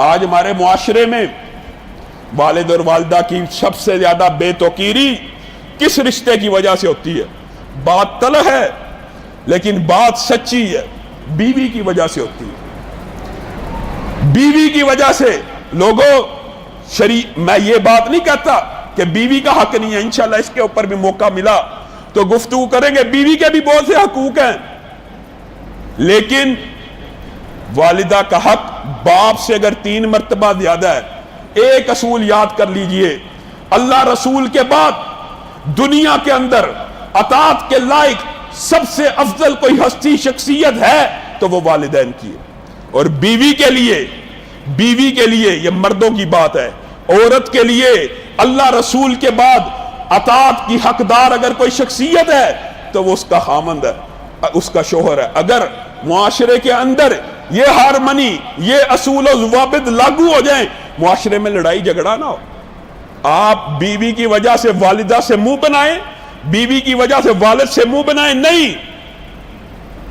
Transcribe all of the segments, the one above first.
آج ہمارے معاشرے میں والد اور والدہ کی سب سے زیادہ بے توقیری کس رشتے کی وجہ سے ہوتی ہے؟ بات تلخ ہے لیکن بات سچی ہے، بیوی کی وجہ سے ہوتی ہے۔ بیوی کی وجہ سے لوگوں، میں یہ بات نہیں کہتا کہ بیوی کا حق نہیں ہے، انشاءاللہ اس کے اوپر بھی موقع ملا تو گفتگو کریں گے، بیوی کے بھی بہت سے حقوق ہیں، لیکن والدہ کا حق باپ سے اگر 3 مرتبہ زیادہ ہے۔ ایک اصول یاد کر لیجئے، اللہ رسول کے بعد دنیا کے اندر اطاعت کے لائق سب سے افضل کوئی ہستی شخصیت ہے تو وہ والدین کی ہے، اور بیوی کے لیے یہ مردوں کی بات ہے، عورت کے لیے اللہ رسول کے بعد اطاعت کی حقدار اگر کوئی شخصیت ہے تو وہ اس کا خامند ہے، اس کا شوہر ہے۔ اگر معاشرے کے اندر یہ ہارمنی، یہ اصول و ضوابط لاگو ہو جائیں، معاشرے میں لڑائی جھگڑا نہ ہو۔ آپ بیوی کی وجہ سے والدہ سے منہ بنائیں، بیوی کی وجہ سے والد سے منہ بنائیں نہیں،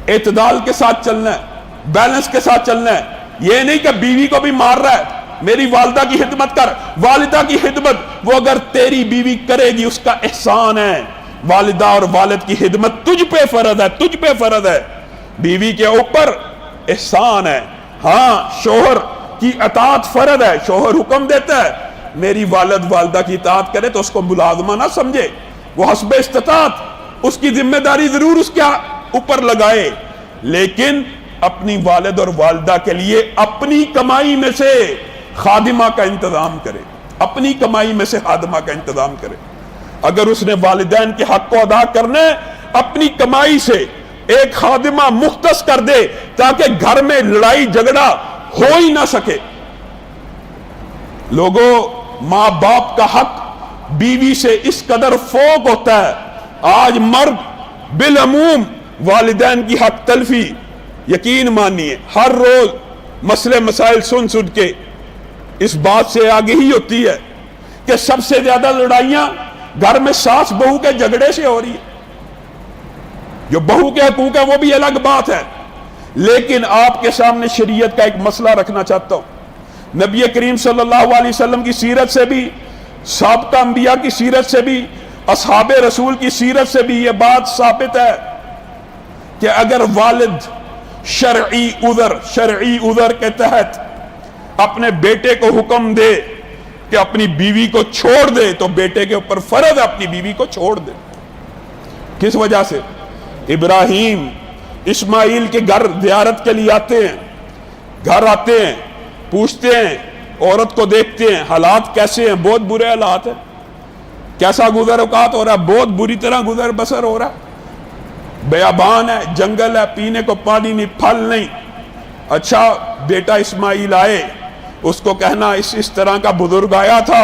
اعتدال کے ساتھ چلنا ہے، بیلنس کے ساتھ چلنا ہے۔ یہ نہیں کہ بیوی کو بھی مار رہا ہے، میری والدہ کی خدمت کر، والدہ کی خدمت وہ اگر تیری بیوی کرے گی اس کا احسان ہے۔ والدہ اور والد کی خدمت تجھ پہ فرض ہے، تجھ پہ فرض ہے، بیوی کے اوپر احسان ہے۔ ہاں شوہر کی اطاعت فرض ہے، شوہر حکم دیتا ہے میری والدہ کی اطاعت کرے تو اس کو ملازمہ نہ سمجھے، وہ حسب استطاعت اس کی ذمہ داری ضرور اس کے اوپر لگائے، لیکن اپنی والد اور والدہ کے لیے اپنی کمائی میں سے خادمہ کا انتظام کرے، اپنی کمائی میں سے خادمہ کا انتظام کرے۔ اگر اس نے والدین کے حق کو ادا کرنا ہے، اپنی کمائی سے ایک خادمہ مختص کر دے تاکہ گھر میں لڑائی جھگڑا ہو ہی نہ سکے۔ لوگوں، ماں باپ کا حق بیوی سے اس قدر فوق ہوتا ہے، آج مرد بالعموم والدین کی حق تلفی، یقین مانیے ہر روز مسئلے مسائل سن کے اس بات سے آگے ہی ہوتی ہے کہ سب سے زیادہ لڑائیاں گھر میں ساس بہو کے جھگڑے سے ہو رہی ہے۔ جو بہو کے حقوق ہیں وہ بھی الگ بات ہے، لیکن آپ کے سامنے شریعت کا ایک مسئلہ رکھنا چاہتا ہوں۔ نبی کریم صلی اللہ علیہ وسلم کی سیرت سے بھی، سابقہ انبیاء کی سیرت سے بھی، اصحاب رسول کی سیرت سے بھی یہ بات ثابت ہے کہ اگر والد شرعی عذر کے تحت اپنے بیٹے کو حکم دے کہ اپنی بیوی کو چھوڑ دے تو بیٹے کے اوپر فرض ہے اپنی بیوی کو چھوڑ دے۔ کس وجہ سے؟ ابراہیم اسماعیل کے گھر زیارت کے لیے آتے ہیں، گھر آتے ہیں، پوچھتے ہیں، عورت کو دیکھتے ہیں، حالات کیسے ہیں؟ بہت برے حالات ہیں۔ کیسا گزر اوقات ہو رہا ہے؟ بہت بری طرح گزر بسر ہو رہا ہے، بیابان ہے، جنگل ہے، پینے کو پانی نہیں، پھل نہیں۔ اچھا بیٹا اسماعیل آئے، اس کو کہنا اس طرح کا بزرگ آیا تھا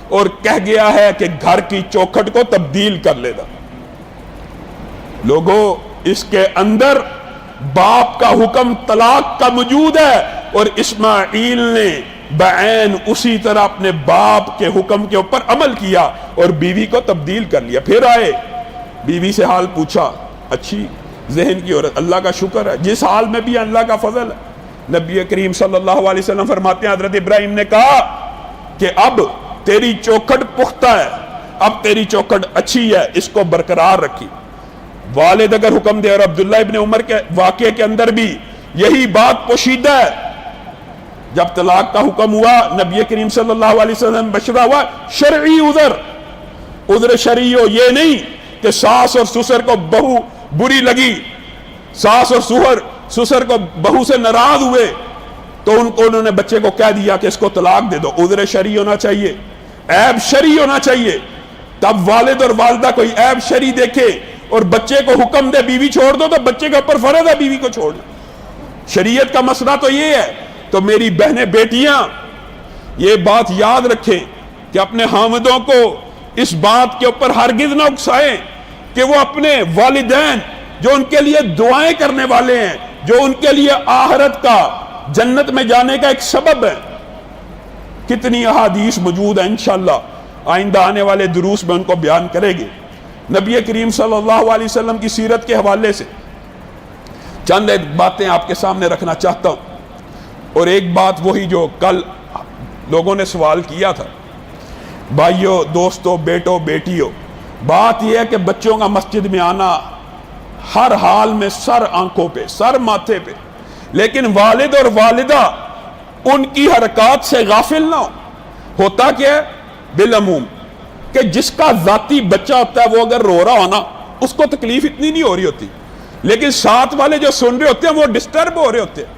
اور کہہ گیا ہے کہ گھر کی چوکھٹ کو تبدیل کر لے گا۔ لوگوں، اس کے اندر باپ کا حکم طلاق کا موجود ہے، اور اسماعیل نے بعین اسی طرح اپنے باپ کے حکم کے اوپر عمل کیا اور بیوی کو تبدیل کر لیا۔ پھر آئے، بیوی سے حال پوچھا، اچھی ذہن کی عورت، اللہ کا شکر ہے، جس حال میں بھی اللہ کا فضل ہے۔ نبی کریم صلی اللہ علیہ وسلم فرماتے ہیں حضرت ابراہیم نے کہا کہ اب تیری چوکھٹ پختہ ہے، اب تیری چوکھٹ اچھی ہے، اس کو برقرار رکھی۔ والد اگر حکم دے، اور عبداللہ ابن عمر کے واقعے کے اندر بھی یہی بات پوشیدہ ہے، جب طلاق کا حکم ہوا نبی کریم صلی اللہ علیہ وسلم مشورہ ہوا شرعی عذر شرعی ہو، یہ نہیں کہ ساس اور سسر کو بہو بری لگی، ساس اور سسر کو بہو سے ناراض ہوئے تو انہوں نے بچے کو کہہ دیا کہ اس کو طلاق دے دو۔ عذر شرعی ہونا چاہیے، عیب شرعی ہونا چاہیے، تب والد اور والدہ کوئی عیب شرعی دیکھے اور بچے کو حکم دے بیوی چھوڑ دو تو بچے کے اوپر فرض ہے بیوی کو چھوڑنا۔ شریعت کا مسئلہ تو یہ ہے۔ تو میری بہنیں بیٹیاں یہ بات یاد رکھیں کہ اپنے خاوندوں کو اس بات کے اوپر ہرگز نہ اکسائیں کہ وہ اپنے والدین جو ان کے لیے دعائیں کرنے والے ہیں، جو ان کے لیے آخرت کا جنت میں جانے کا ایک سبب ہے۔ کتنی احادیث موجود ہیں، انشاءاللہ آئندہ آنے والے دروس میں ان کو بیان کریں گے۔ نبی کریم صلی اللہ علیہ وسلم کی سیرت کے حوالے سے چند ایک باتیں آپ کے سامنے رکھنا چاہتا ہوں۔ اور ایک بات وہی جو کل لوگوں نے سوال کیا تھا، بھائیوں، دوستوں، بیٹوں، بیٹیوں، بات یہ ہے کہ بچوں کا مسجد میں آنا ہر حال میں سر آنکھوں پہ، سر ماتھے پہ، لیکن والد اور والدہ ان کی حرکات سے غافل نہ ہوتا کیا ہے بالعموم کہ جس کا ذاتی بچہ ہوتا ہے وہ اگر رو رہا ہونا اس کو تکلیف اتنی نہیں ہو رہی ہوتی، لیکن ساتھ والے جو سن رہے ہوتے ہیں وہ ڈسٹرب ہو رہے ہوتے ہیں،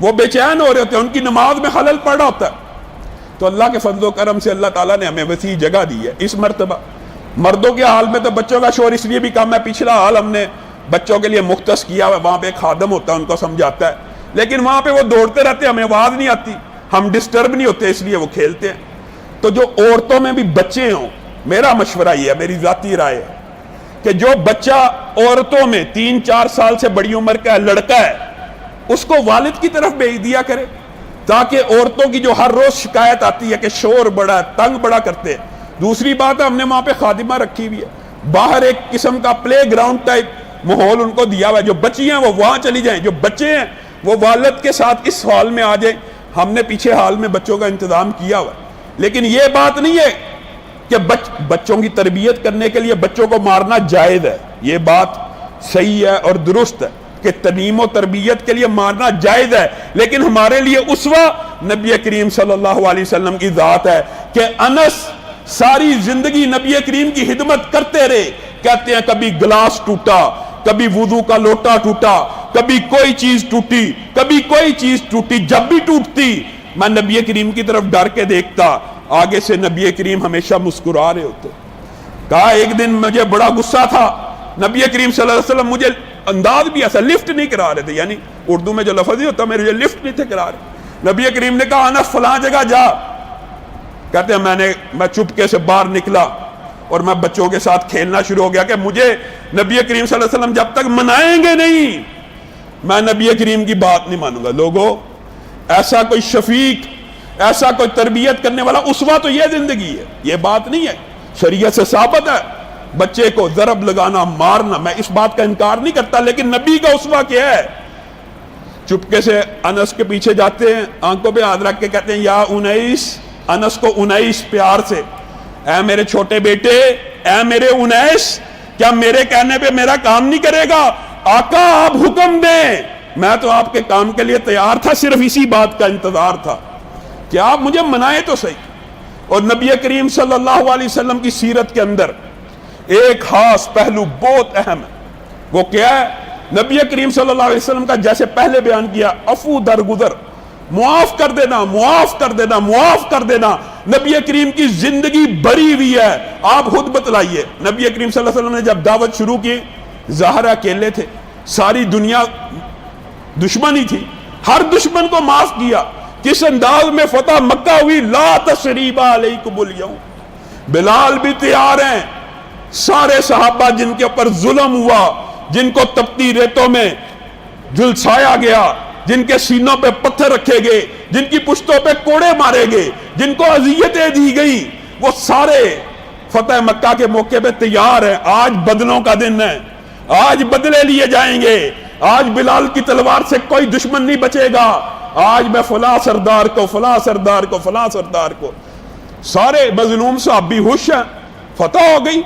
وہ بے چین ہو رہے ہوتے ہیں، ان کی نماز میں خلل پڑ رہا ہوتا ہے۔ تو اللہ کے فضل و کرم سے اللہ تعالیٰ نے ہمیں وسیع جگہ دی ہے اس مرتبہ۔ مردوں کے حال میں تو بچوں کا شور اس لیے بھی کم ہے، پچھلا حال ہم نے بچوں کے لیے مختص کیا ہوا، وہاں پہ ایک خادم ہوتا ہے ان کو سمجھاتا ہے، لیکن وہاں پہ وہ دوڑتے رہتے ہیں، ہمیں آواز نہیں آتی، ہم ڈسٹرب نہیں ہوتے، اس لیے وہ کھیلتے ہیں۔ تو جو عورتوں میں بھی بچے ہوں، میرا مشورہ یہ ہے، میری ذاتی رائے ہے کہ جو بچہ عورتوں میں 3-4 سال سے بڑی عمر کا ہے، لڑکا ہے، اس کو والد کی طرف بھیج دیا کرے، تاکہ عورتوں کی جو ہر روز شکایت آتی ہے کہ شور بڑا ہے، تنگ بڑا کرتے ہیں۔ دوسری بات ہے ہم نے وہاں پہ خادمہ رکھی ہوئی ہے، باہر ایک قسم کا پلے گراؤنڈ ٹائپ ماحول ان کو دیا ہوا ہے، جو بچی ہیں وہ وہاں چلی جائیں، جو بچے ہیں وہ والد کے ساتھ اس ہال میں آ جائیں۔ ہم نے پیچھے ہال میں بچوں کا انتظام کیا ہوا ہے، لیکن یہ بات نہیں ہے کہ بچوں کی تربیت کرنے کے لیے بچوں کو مارنا جائز ہے، یہ بات صحیح ہے اور درست ہے کہ تعلیم و تربیت کے لیے مارنا جائز ہے، لیکن ہمارے لیے اسوہ نبی کریم صلی اللہ علیہ وسلم کی ذات ہے کہ انس ساری زندگی نبی کریم کی خدمت کرتے رہے، کہتے ہیں کبھی گلاس ٹوٹا، کبھی وضو کا لوٹا ٹوٹا، کبھی کوئی چیز ٹوٹی، کبھی کوئی چیز ٹوٹی، جب بھی ٹوٹتی میں نبی کریم کی طرف ڈر کے دیکھتا، آگے سے نبی کریم ہمیشہ مسکرا رہے ہوتے۔ کہا ایک دن مجھے بڑا غصہ تھا، نبی کریم صلی اللہ علیہ وسلم مجھے انداز بھی ایسا لفٹ نہیں کرا رہے تھے، یعنی اردو میں جو لفظ ہی ہوتا میرے لفٹ نہیں تھے کرا رہے۔ نبی کریم نے کہا انس فلاں جگہ جا، کہتے ہیں میں چپکے سے باہر نکلا اور میں بچوں کے ساتھ کھیلنا شروع ہو گیا کہ مجھے نبی کریم صلی اللہ علیہ وسلم جب تک منائیں گے نہیں میں نبی کریم کی بات نہیں مانوں گا۔ لوگوں، ایسا کوئی شفیق، ایسا کوئی تربیت کرنے والا اسوہ تو یہ زندگی ہے، یہ بات نہیں ہے، شریعت سے ثابت ہے بچے کو ضرب لگانا، مارنا، میں اس بات کا انکار نہیں کرتا، لیکن نبی کا اسوہ کیا ہے؟ چپکے سے انس کے پیچھے جاتے ہیں، آنکھوں پہ ہاتھ رکھ کے کہتے ہیں یا انیس، انس کو انیس پیار سے، اے میرے چھوٹے بیٹے، اے میرے انیس، کیا میرے کہنے پہ میرا کام نہیں کرے گا؟ آقا آپ حکم دیں، میں تو آپ کے کام کے لیے تیار تھا، صرف اسی بات کا انتظار تھا کہ آپ مجھے منائیں تو صحیح۔ اور نبی کریم صلی اللہ علیہ وسلم کی سیرت کے اندر ایک خاص پہلو بہت اہم ہے، وہ کیا ہے؟ نبی کریم صلی اللہ علیہ وسلم کا جیسے پہلے بیان کیا، عفو درگزر، معاف کر دینا، معاف کر دینا، معاف کر دینا، نبی کریم کی زندگی بری ہوئی ہے۔ آپ خود بتلائیے، نبی کریم صلی اللہ علیہ وسلم نے جب دعوت شروع کی، ظاہر اکیلے تھے، ساری دنیا دشمن ہی تھی، ہر دشمن کو معاف کیا، کس انداز میں فتح مکہ ہوئی، لا تثریب علیکم الیوم، بلال بھی تیار ہیں، سارے صحابہ جن کے اوپر ظلم ہوا، جن کو تپتی ریتوں میں جھلسایا گیا، جن کے سینوں پہ پتھر رکھے گئے، جن کی پشتوں پہ کوڑے مارے گئے، جن کو اذیتیں دی گئی، وہ سارے فتح مکہ کے موقع پہ تیار ہیں۔ آج بدلوں کا دن ہے، آج بدلے لیے جائیں گے، آج بلال کی تلوار سے کوئی دشمن نہیں بچے گا، آج میں فلاں سردار کو، فلاں سردار کو، فلاں سردار کو۔ سارے مظلوم صحابی ہوش ہیں، فتح ہو گئی،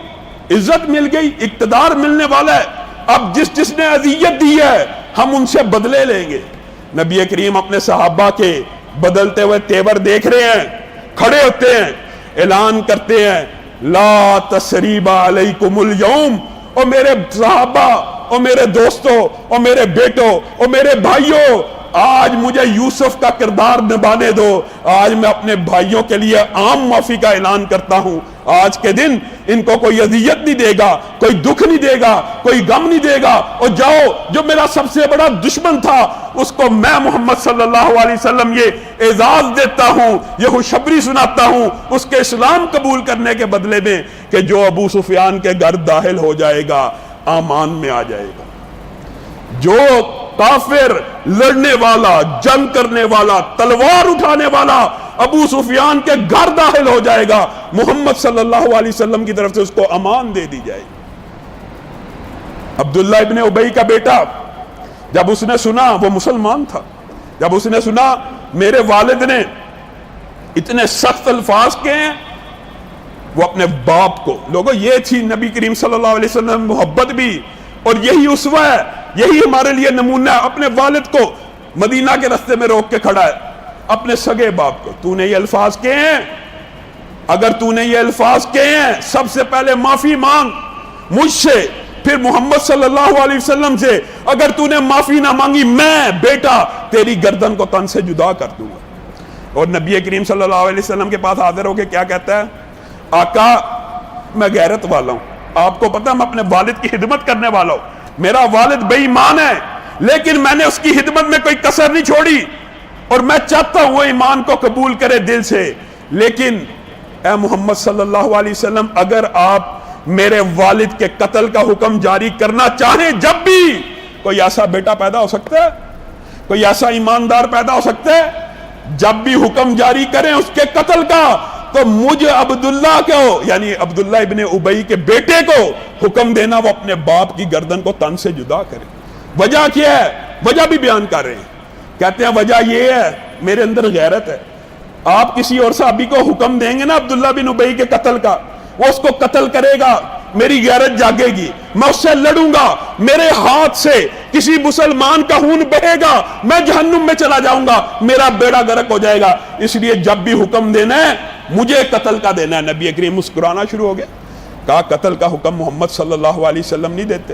عزت مل گئی، اقتدار ملنے والا ہے، اب جس نے اذیت دی ہے ہم ان سے بدلے لیں گے۔ نبی کریم اپنے صحابہ کے بدلتے ہوئے تیور دیکھ رہے ہیں، کھڑے ہوتے ہیں، اعلان کرتے ہیں لا تثریب علیکم الیوم، او میرے صحابہ، او میرے دوستوں، او میرے بیٹوں، او میرے بھائیوں، آج مجھے یوسف کا کردار نبھانے دو، آج میں اپنے بھائیوں کے لیے عام معافی کا اعلان کرتا ہوں، آج کے دن ان کو کوئی اذیت نہیں دے گا، کوئی دکھ نہیں دے گا، کوئی غم نہیں دے گا، اور جاؤ جو میرا سب سے بڑا دشمن تھا اس کو میں محمد صلی اللہ علیہ وسلم یہ اعزاز دیتا ہوں، یہ خوشخبری سناتا ہوں اس کے اسلام قبول کرنے کے بدلے میں کہ جو ابو سفیان کے گھر داخل ہو جائے گا امان میں آ جائے گا، جو کافر لڑنے والا، جنگ کرنے والا، تلوار اٹھانے والا ابو سفیان کے گھر داخل ہو جائے گا، محمد صلی اللہ علیہ وسلم کی طرف سے اس کو امان دے دی جائے گی۔ عبداللہ ابن ابی کا بیٹا جب اس نے سنا، وہ مسلمان تھا، جب اس نے سنا میرے والد نے اتنے سخت الفاظ کہے ہیں، وہ اپنے باپ کو، لوگوں یہ تھی نبی کریم صلی اللہ علیہ وسلم محبت بھی، اور یہی اسوہ ہے، یہی ہمارے لیے نمونہ ہے۔ اپنے والد کو مدینہ کے راستے میں روک کے کھڑا ہے، اپنے سگے باپ کو، تو نے یہ الفاظ کہے ہیں، اگر تو نے یہ الفاظ کہے ہیں سب سے پہلے معافی مانگ مجھ سے، پھر محمد صلی اللہ علیہ وسلم سے۔ اگر تو نے معافی نہ مانگی میں بیٹا تیری گردن کو تن سے جدا کر دوں گا۔ اور نبی کریم صلی اللہ علیہ وسلم کے پاس حاضر ہو کے کیا کہتا ہے؟ آقا میں غیرت والا ہوں، آپ کو پتہ میں اپنے والد کی خدمت کرنے والا ہوں، میرا والد بے ایمان ہے لیکن میں نے اس کی خدمت میں کوئی کسر نہیں چھوڑی، اور میں چاہتا ہوں وہ ایمان کو قبول کرے دل سے، لیکن اے محمد صلی اللہ علیہ وسلم اگر آپ میرے والد کے قتل کا حکم جاری کرنا چاہیں، جب بھی کوئی ایسا بیٹا پیدا ہو سکتا ہے، کوئی ایسا ایماندار پیدا ہو سکتا ہے، جب بھی حکم جاری کریں اس کے قتل کا، تو مجھے عبداللہ کو، یعنی عبداللہ ابن ابی کے بیٹے کو حکم دینا وہ اپنے باپ کی گردن کو تن سے جدا کرے۔ وجہ کیا ہے؟ وجہ بھی بیان کر رہے ہیں، کہتے ہیں وجہ یہ ہے میرے اندر غیرت ہے۔ آپ کسی اور صحابی کو حکم دیں گے نا عبداللہ بن ابی کے قتل کا، وہ اس کو قتل کرے گا، میری غیرت جاگے گی، میں اس سے لڑوں گا، میرے ہاتھ سے کسی مسلمان کا خون بہے گا، میں جہنم میں چلا جاؤں گا، میرا بیڑا غرق ہو جائے گا، اس لیے جب بھی حکم دینا ہے مجھے قتل کا دینا ہے۔ نبی کریم مسکرانا شروع ہو گیا، کہا قتل کا حکم محمد صلی اللہ علیہ وسلم نہیں دیتے۔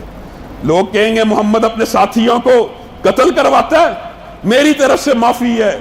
لوگ کہیں گے محمد اپنے ساتھیوں کو قتل کرواتا ہے، میری طرف سے معافی ہے۔